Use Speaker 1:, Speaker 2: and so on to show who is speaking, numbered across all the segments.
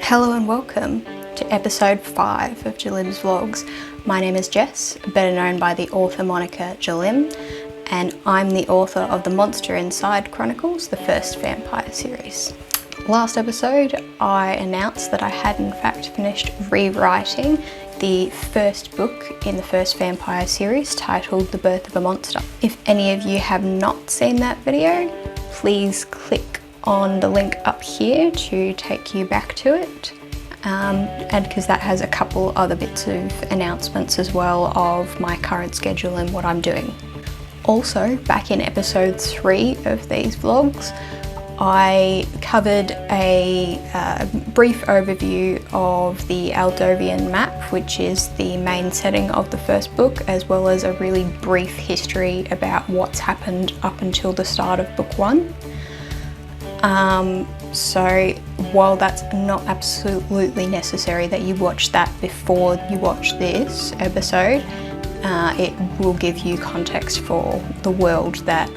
Speaker 1: Hello and welcome to episode 5 of Jelim's vlogs. My name is Jess, better known by the author moniker Jelim, and I'm the author of the Monster Inside Chronicles, the first vampire series. Last episode I announced that I had in fact finished rewriting the first book in the first vampire series, titled The Birth of a Monster. If any of you have not seen that video, please click on the link up here to take you back to it, and because that has a couple other bits of announcements as well of my current schedule and what I'm doing. Also, back in episode 3 of these vlogs, I covered a brief overview of the Aldovian map, which is the main setting of the first book, as well as a really brief history about what's happened up until the start of book 1. So while that's not absolutely necessary that you watch that before you watch this episode, it will give you context for the world that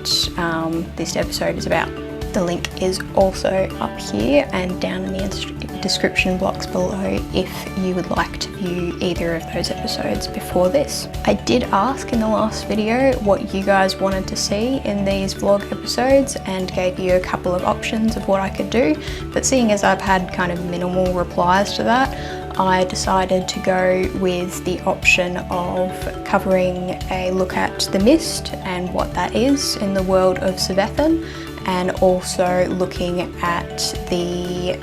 Speaker 1: this episode is about. The link is also up here and down in the description box below if you would like to view either of those episodes before this. I did ask in the last video what you guys wanted to see in these vlog episodes and gave you a couple of options of what I could do, but seeing as I've had kind of minimal replies to that, I decided to go with the option of covering a look at the mist and what that is in the world of Svefen, and also looking at the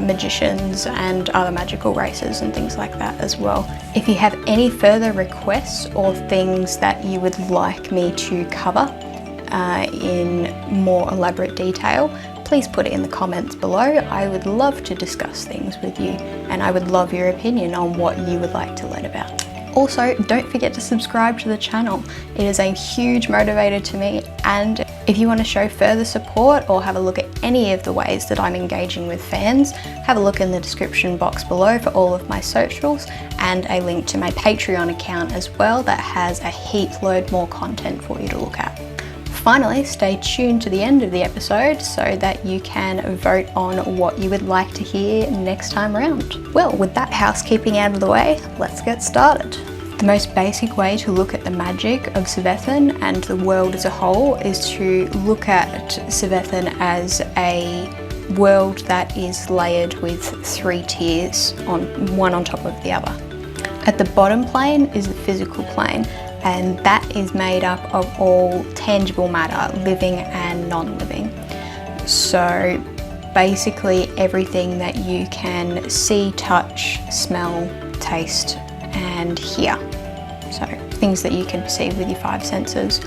Speaker 1: magicians and other magical races and things like that as well. If you have any further requests or things that you would like me to cover in more elaborate detail, please put it in the comments below. I would love to discuss things with you, and I would love your opinion on what you would like to learn about. Also, don't forget to subscribe to the channel. It is a huge motivator to me, and if you want to show further support or have a look at any of the ways that I'm engaging with fans, have a look in the description box below for all of my socials and a link to my Patreon account as well that has a heap load more content for you to look at. Finally, stay tuned to the end of the episode so that you can vote on what you would like to hear next time around. Well, with that housekeeping out of the way, let's get started. The most basic way to look at the magic of Svefen and the world as a whole is to look at Svefen as a world that is layered with 3 tiers, one on top of the other. At the bottom plane is the physical plane, and that is made up of all tangible matter, living and non-living. So basically everything that you can see, touch, smell, taste and hear. So things that you can perceive with your 5 senses.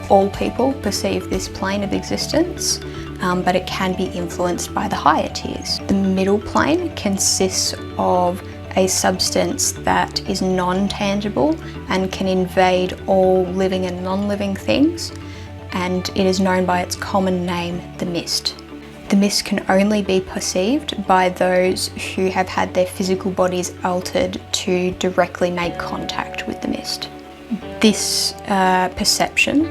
Speaker 1: All people perceive this plane of existence, but it can be influenced by the higher tiers. The middle plane consists of a substance that is non-tangible and can invade all living and non-living things, and it is known by its common name, the mist. The mist can only be perceived by those who have had their physical bodies altered to directly make contact with the mist. This perception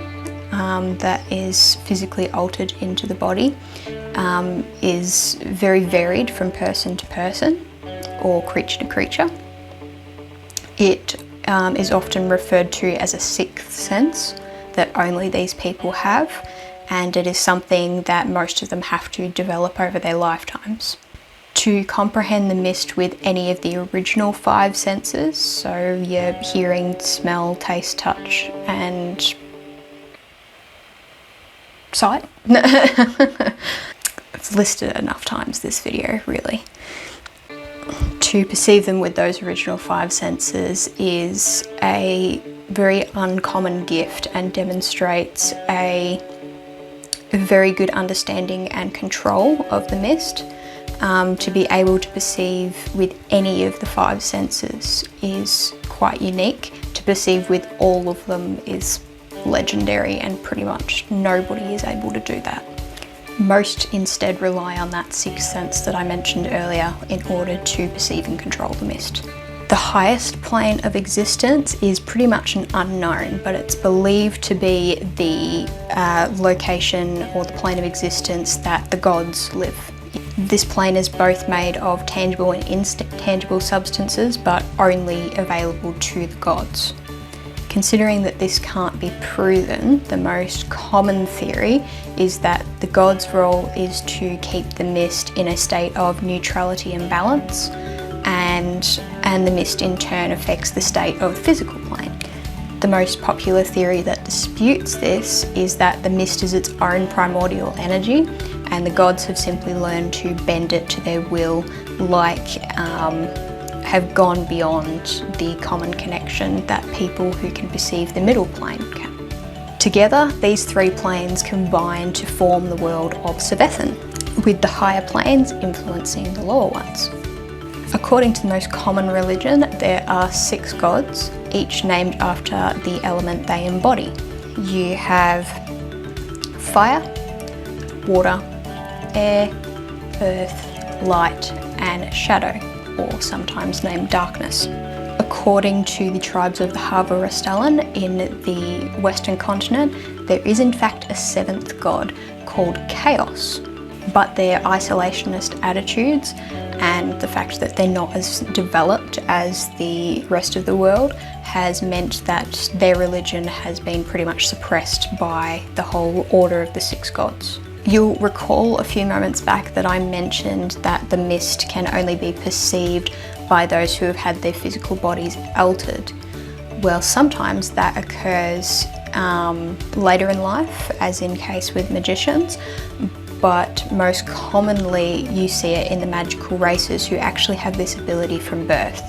Speaker 1: that is physically altered into the body is very varied from person to person or creature to creature. It is often referred to as a 6th sense that only these people have, and it is something that most of them have to develop over their lifetimes. To comprehend the mist with any of the original 5 senses, so your hearing, smell, taste, touch and sight. I've listed it enough times this video, really. To perceive them with those original 5 senses is a very uncommon gift and demonstrates a very good understanding and control of the mist. To be able to perceive with any of the 5 senses is quite unique. To perceive with all of them is legendary, and pretty much nobody is able to do that. Most instead rely on that 6th sense that I mentioned earlier in order to perceive and control the mist. The highest plane of existence is pretty much an unknown, but it's believed to be the location or the plane of existence that the gods live. This plane is both made of tangible and intangible substances, but only available to the gods. Considering that this can't be proven, the most common theory is that the gods' role is to keep the mist in a state of neutrality and balance, and the mist in turn affects the state of the physical plane. The most popular theory that disputes this is that the mist is its own primordial energy, and the gods have simply learned to bend it to their will, have gone beyond the common connection that people who can perceive the middle plane can. Together, these three planes combine to form the world of Sevethan, with the higher planes influencing the lower ones. According to the most common religion, there are 6 gods, each named after the element they embody. You have fire, water, air, earth, light, and shadow, or sometimes named darkness. According to the tribes of the Hava-Rastalan in the Western continent, there is in fact a 7th god called Chaos, but their isolationist attitudes and the fact that they're not as developed as the rest of the world has meant that their religion has been pretty much suppressed by the whole order of the 6 gods. You'll recall a few moments back that I mentioned that the mist can only be perceived by those who have had their physical bodies altered. Well, sometimes that occurs later in life, as in case with magicians, but most commonly you see it in the magical races who actually have this ability from birth.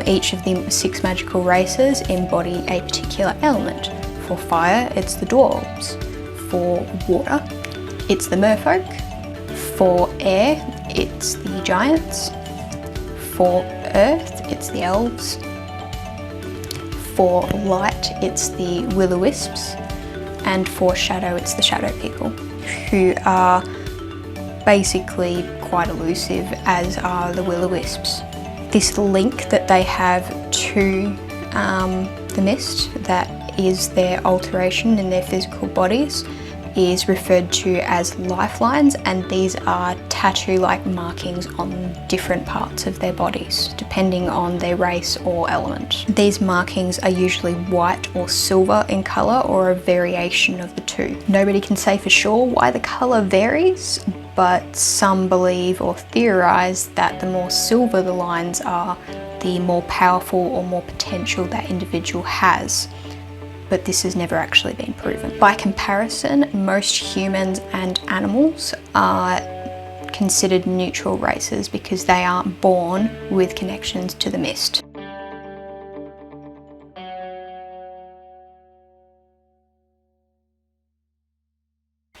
Speaker 1: Each of the 6 magical races embody a particular element. For fire, it's the dwarves. For water, it's the merfolk. For air, it's the giants. For earth, it's the elves. For light, it's the will-o-wisps. And for shadow, it's the shadow people, who are basically quite elusive, as are the will-o-wisps. This link that they have to the mist, that is their alteration in their physical bodies, is referred to as lifelines, and these are tattoo-like markings on different parts of their bodies, depending on their race or element. These markings are usually white or silver in colour, or a variation of the two. Nobody can say for sure why the colour varies, but some believe or theorise that the more silver the lines are, the more powerful or more potential that individual has. But this has never actually been proven. By comparison, most humans and animals are considered neutral races because they aren't born with connections to the mist.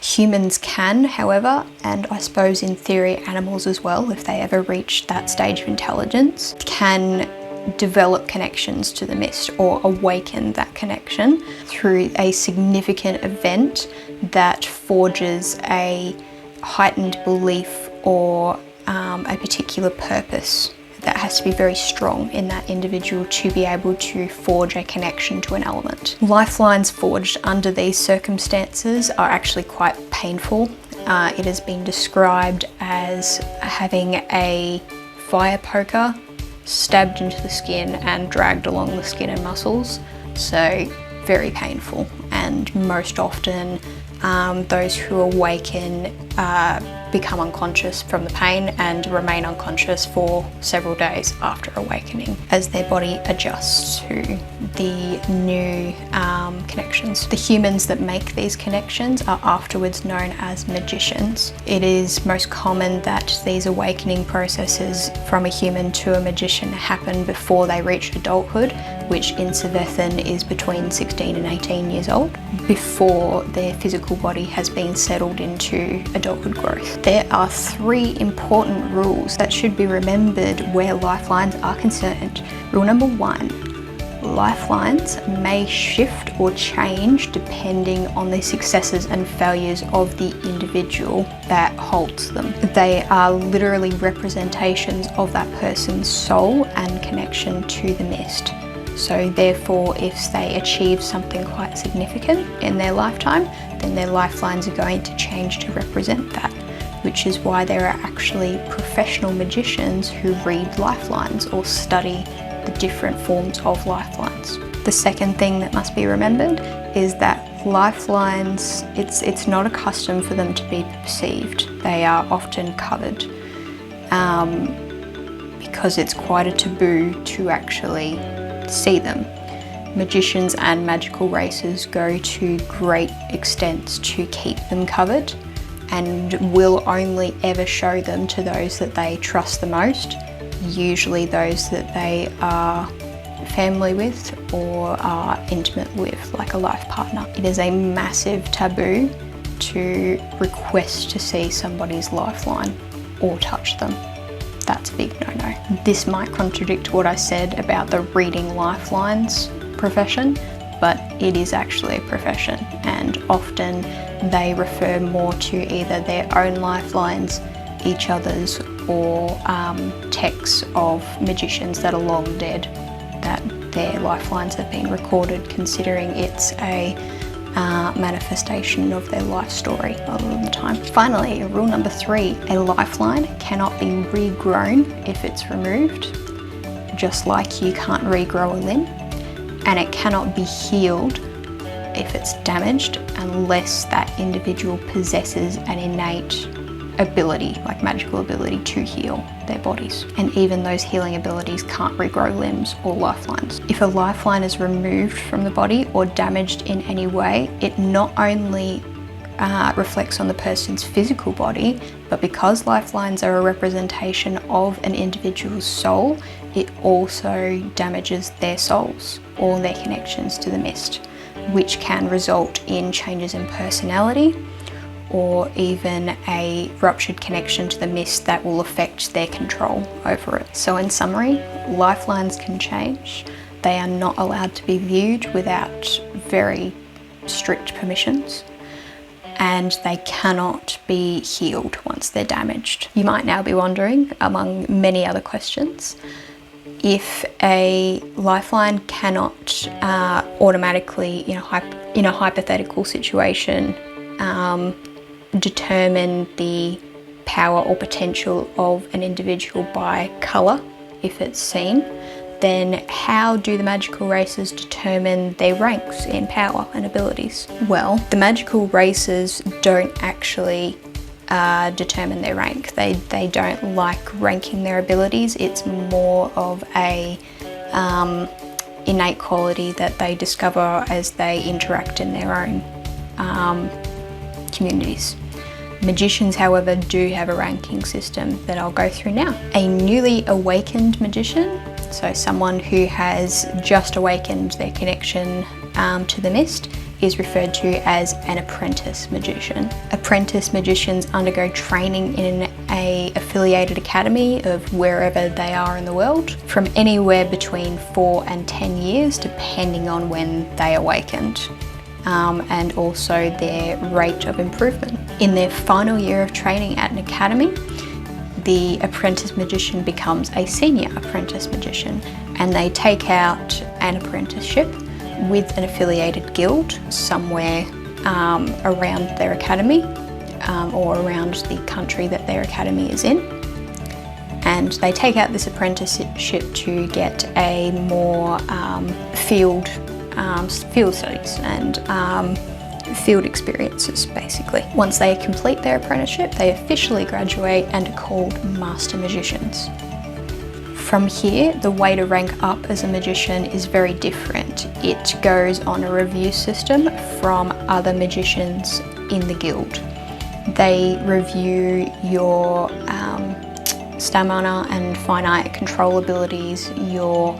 Speaker 1: Humans can, however, and I suppose in theory animals as well, if they ever reach that stage of intelligence, can develop connections to the mist or awaken that connection through a significant event that forges a heightened belief or a particular purpose that has to be very strong in that individual to be able to forge a connection to an element. Lifelines forged under these circumstances are actually quite painful. It has been described as having a fire poker stabbed into the skin and dragged along the skin and muscles, so very painful, and most often those who awaken become unconscious from the pain and remain unconscious for several days after awakening as their body adjusts to the new connections. The humans that make these connections are afterwards known as magicians. It is most common that these awakening processes from a human to a magician happen before they reach adulthood, which in Sevethan is between 16 and 18 years old, before their physical body has been settled into adulthood growth. There are 3 important rules that should be remembered where lifelines are concerned. Rule number 1, lifelines may shift or change depending on the successes and failures of the individual that holds them. They are literally representations of that person's soul and connection to the mist. So therefore, if they achieve something quite significant in their lifetime, then their lifelines are going to change to represent that, which is why there are actually professional magicians who read lifelines or study the different forms of lifelines. The second thing that must be remembered is that lifelines, it's not a custom for them to be perceived. They are often covered because it's quite a taboo to actually see them. Magicians and magical races go to great extents to keep them covered and will only ever show them to those that they trust the most, usually those that they are family with or are intimate with, like a life partner. It is a massive taboo to request to see somebody's lifeline or touch them. That's a big no-no. This might contradict what I said about the reading lifelines profession, but it is actually a profession, and often they refer more to either their own lifelines, each other's, or texts of magicians that are long dead, that their lifelines have been recorded, considering it's a manifestation of their life story a lot of the time. Finally, rule number 3, a lifeline cannot be regrown if it's removed, just like you can't regrow a limb, and it cannot be healed if it's damaged unless that individual possesses an innate ability, like magical ability, to heal their bodies. And even those healing abilities can't regrow limbs or lifelines. If a lifeline is removed from the body or damaged in any way, it not only reflects on the person's physical body, but because lifelines are a representation of an individual's soul, it also damages their souls or their connections to the mist, which can result in changes in personality or even a ruptured connection to the mist that will affect their control over it. So in summary, lifelines can change. They are not allowed to be viewed without very strict permissions, and they cannot be healed once they're damaged. You might now be wondering, among many other questions, if a lifeline cannot automatically, in a hypothetical situation, determine the power or potential of an individual by colour, if it's seen, then how do the magical races determine their ranks in power and abilities? Well, the magical races don't actually determine their rank. They don't like ranking their abilities. It's more of a innate quality that they discover as they interact in their own communities. Magicians, however, do have a ranking system that I'll go through now. A newly awakened magician, so someone who has just awakened their connection to the mist, is referred to as an apprentice magician. Apprentice magicians undergo training in an affiliated academy of wherever they are in the world, from anywhere between 4 and 10 years, depending on when they awakened. And also their rate of improvement. In their final year of training at an academy, the apprentice magician becomes a senior apprentice magician, and they take out an apprenticeship with an affiliated guild somewhere around their academy or around the country that their academy is in. And they take out this apprenticeship to get a more field studies and field experiences, basically. Once they complete their apprenticeship, they officially graduate and are called master magicians. From here, the way to rank up as a magician is very different. It goes on a review system from other magicians in the guild. They review your stamina and finite control abilities, your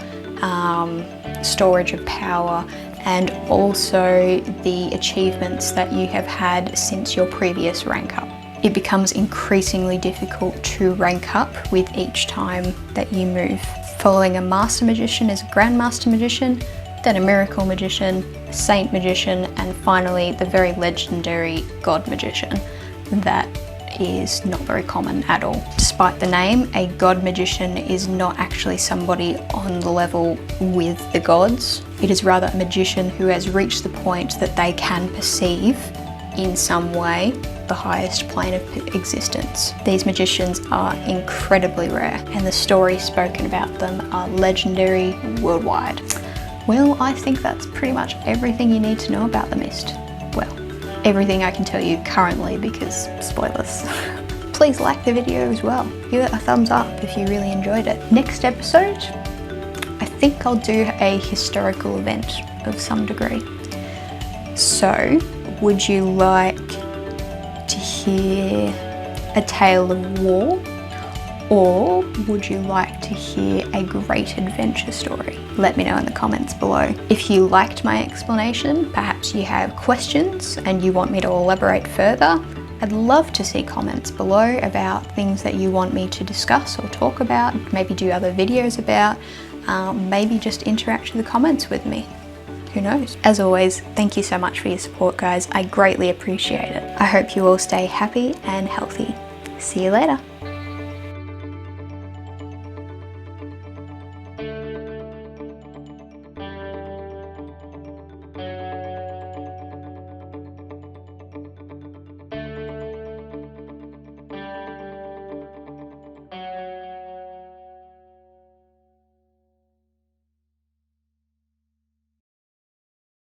Speaker 1: storage of power, and also the achievements that you have had since your previous rank up. It becomes increasingly difficult to rank up with each time that you move Following a master magician is a grandmaster magician, then a miracle magician, a saint magician, and finally the very legendary god magician. That is not very common at all. Despite the name, a god magician is not actually somebody on the level with the gods. It is rather a magician who has reached the point that they can perceive in some way the highest plane of existence. These magicians are incredibly rare, and the stories spoken about them are legendary worldwide. Well, I think that's pretty much everything you need to know about the mist. Well, everything I can tell you currently, because spoilers. Please like the video as well. Give it a thumbs up if you really enjoyed it. Next episode, I think I'll do a historical event of some degree. So, would you like to hear a tale of war? Or would you like to hear a great adventure story? Let me know in the comments below. If you liked my explanation, perhaps you have questions and you want me to elaborate further, I'd love to see comments below about things that you want me to discuss or talk about, maybe do other videos about, maybe just interact in the comments with me. Who knows? As always, thank you so much for your support, guys. I greatly appreciate it. I hope you all stay happy and healthy. See you later.